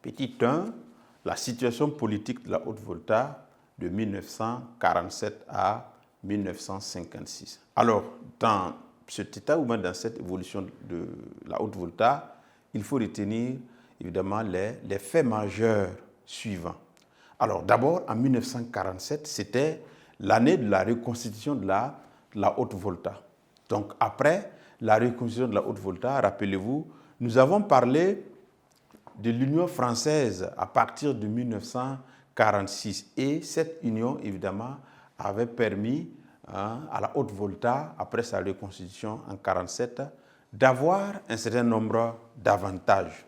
Petit 1, la situation politique de la Haute-Volta de 1947 à 1956. Alors, dans cet état ou même dans cette évolution de la Haute-Volta, il faut retenir évidemment les faits majeurs suivants. Alors, d'abord, en 1947, c'était l'année de la reconstitution de la Haute-Volta. Donc, après la reconstitution de la Haute-Volta, rappelez-vous, nous avons parlé de l'Union française à partir de 1946. Et cette union, évidemment, avait permis à la Haute-Volta, après sa reconstitution en 1947, d'avoir un certain nombre d'avantages.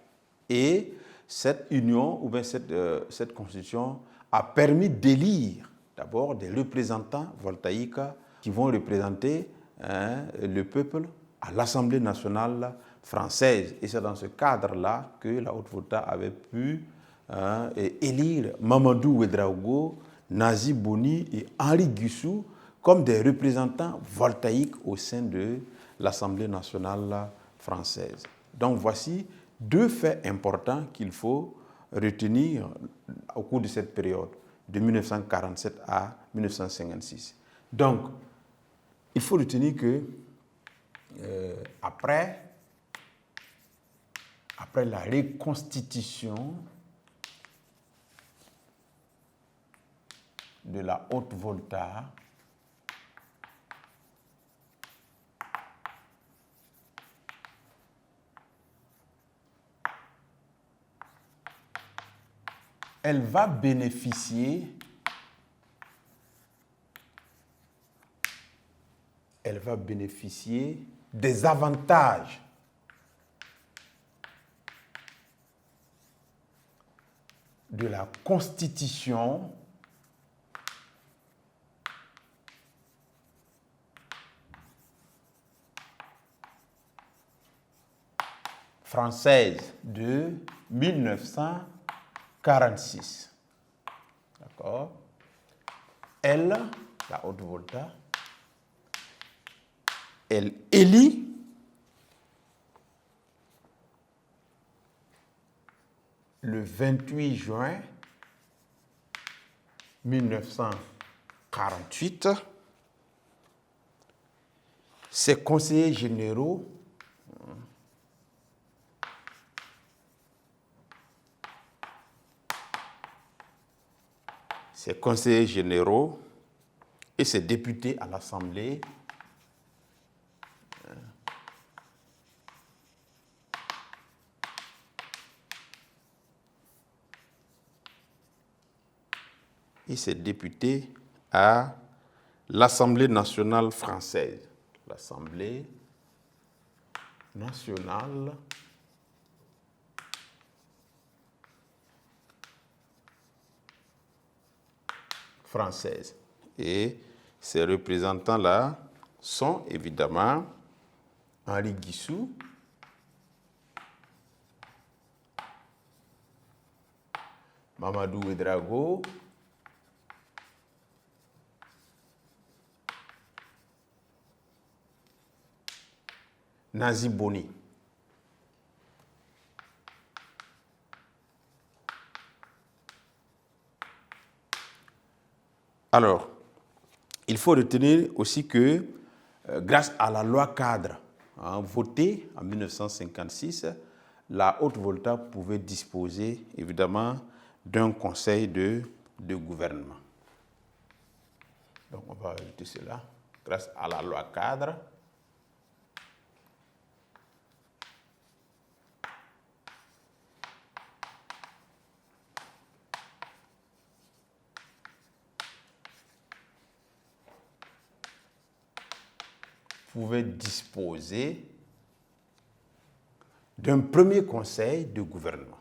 Et cette union, ou bien cette constitution, a permis d'élire d'abord des représentants voltaïques qui vont représenter le peuple à l'Assemblée nationale française. Et c'est dans ce cadre-là que la Haute-Volta avait pu élire Mamadou Ouédraogo, Nazi Boni et Henri Guissou comme des représentants voltaïques au sein de l'Assemblée nationale française. Donc voici deux faits importants qu'il faut retenir au cours de cette période, de 1947 à 1956. Donc, il faut retenir que après la reconstitution de la Haute-Volta, elle va bénéficier des avantages de la Constitution française de 1946. D'accord? Elle, la Haute-Volta, elle élit le 28 juin 1948 ses conseillers généraux et ses députés à l'Assemblée à l'Assemblée nationale française. L'Assemblée nationale française. Et ces représentants-là sont évidemment Henri Guissou, Mamadou Ouédraogo, Nazi Boni. Alors, il faut retenir aussi que grâce à la loi cadre votée en 1956, la Haute-Volta pouvait disposer évidemment d'un conseil de gouvernement. Donc on va ajouter cela. Grâce à la loi cadre, pouvait disposer d'un premier conseil de gouvernement.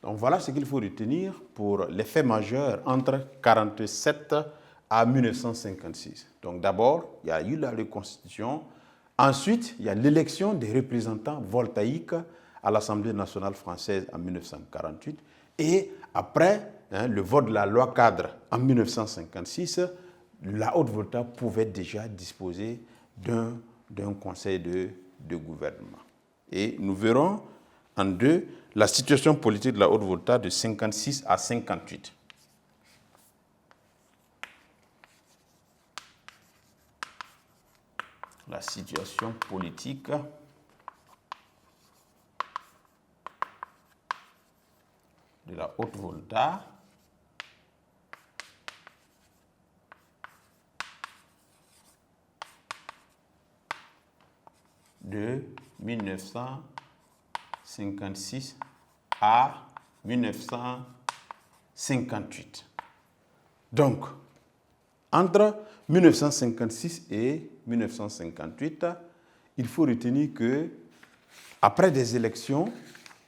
Donc voilà ce qu'il faut retenir pour les faits majeurs entre 1947 à 1956. Donc d'abord, il y a eu la reconstitution. Ensuite, il y a l'élection des représentants voltaïques à l'Assemblée nationale française en 1948. Et après le vote de la loi cadre en 1956, la Haute-Volta pouvait déjà disposer d'un conseil de gouvernement. Et nous verrons en deux la situation politique de la Haute-Volta de 56 à 58. La situation politique de la Haute-Volta de 1956 à 1958. Donc, entre 1956 et 1958, il faut retenir que, après des élections,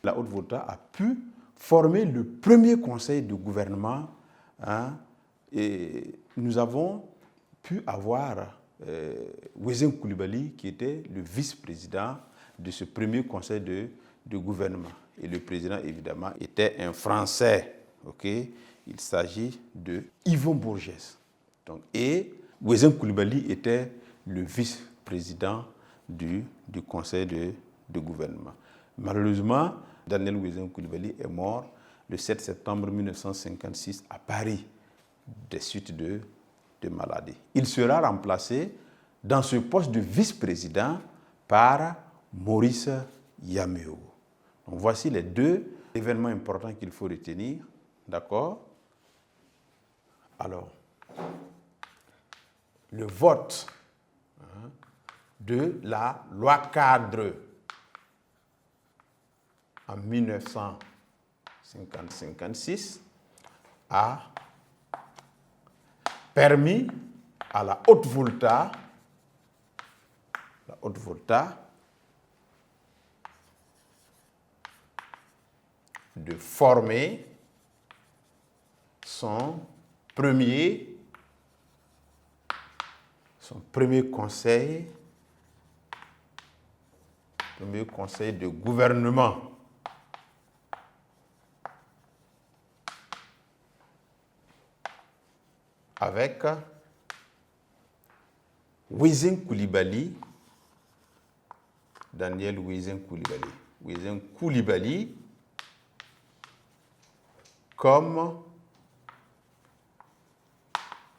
la Haute-Volta a pu former le premier conseil de gouvernement, et nous avons pu avoir Ouézin Coulibaly qui était le vice-président de ce premier conseil de gouvernement. Et le président, évidemment, était un Français. Okay? Il s'agit de Yvon Bourges. Donc, et Ouézin Coulibaly était le vice-président du conseil de gouvernement. Malheureusement, Daniel Ouézin Coulibaly est mort le 7 septembre 1956 à Paris des suites de maladie. Il sera remplacé dans ce poste de vice-président par Maurice Yaméo. Donc voici les deux événements importants qu'il faut retenir. D'accord? Alors, le vote de la loi cadre en 1956 a permis à la Haute-Volta de former son premier conseil de gouvernement. Avec Ouézin Coulibaly, Daniel Ouézin Coulibaly. Ouézin Coulibaly comme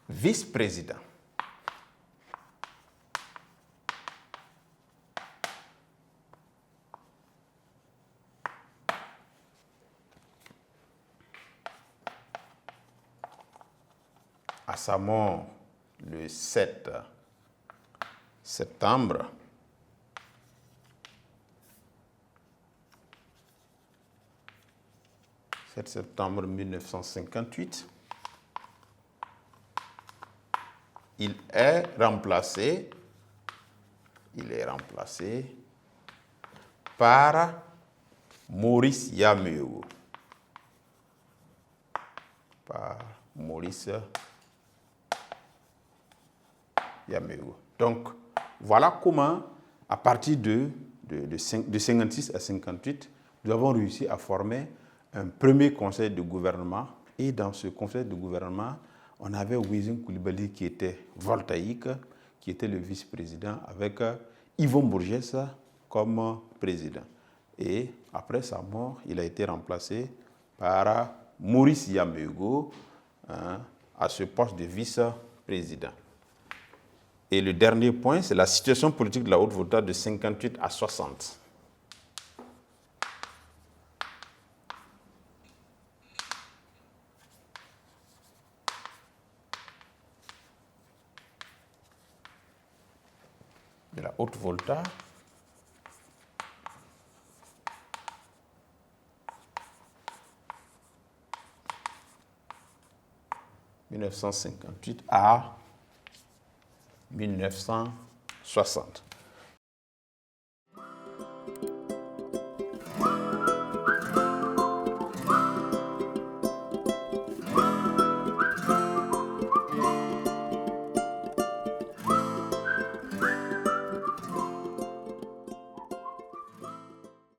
vice-président. À sa mort le 7 septembre 1958, il est remplacé par Maurice Yaméo. Donc, voilà comment, à partir de 56 à 58, nous avons réussi à former un premier conseil de gouvernement. Et dans ce conseil de gouvernement, on avait Ouézin Coulibaly qui était voltaïque, qui était le vice-président, avec Yvon Bourges comme président. Et après sa mort, il a été remplacé par Maurice Yaméo à ce poste de vice-président. Et le dernier point, c'est la situation politique de la Haute-Volta de 58 à 60. De la Haute-Volta « 1958 à 1960.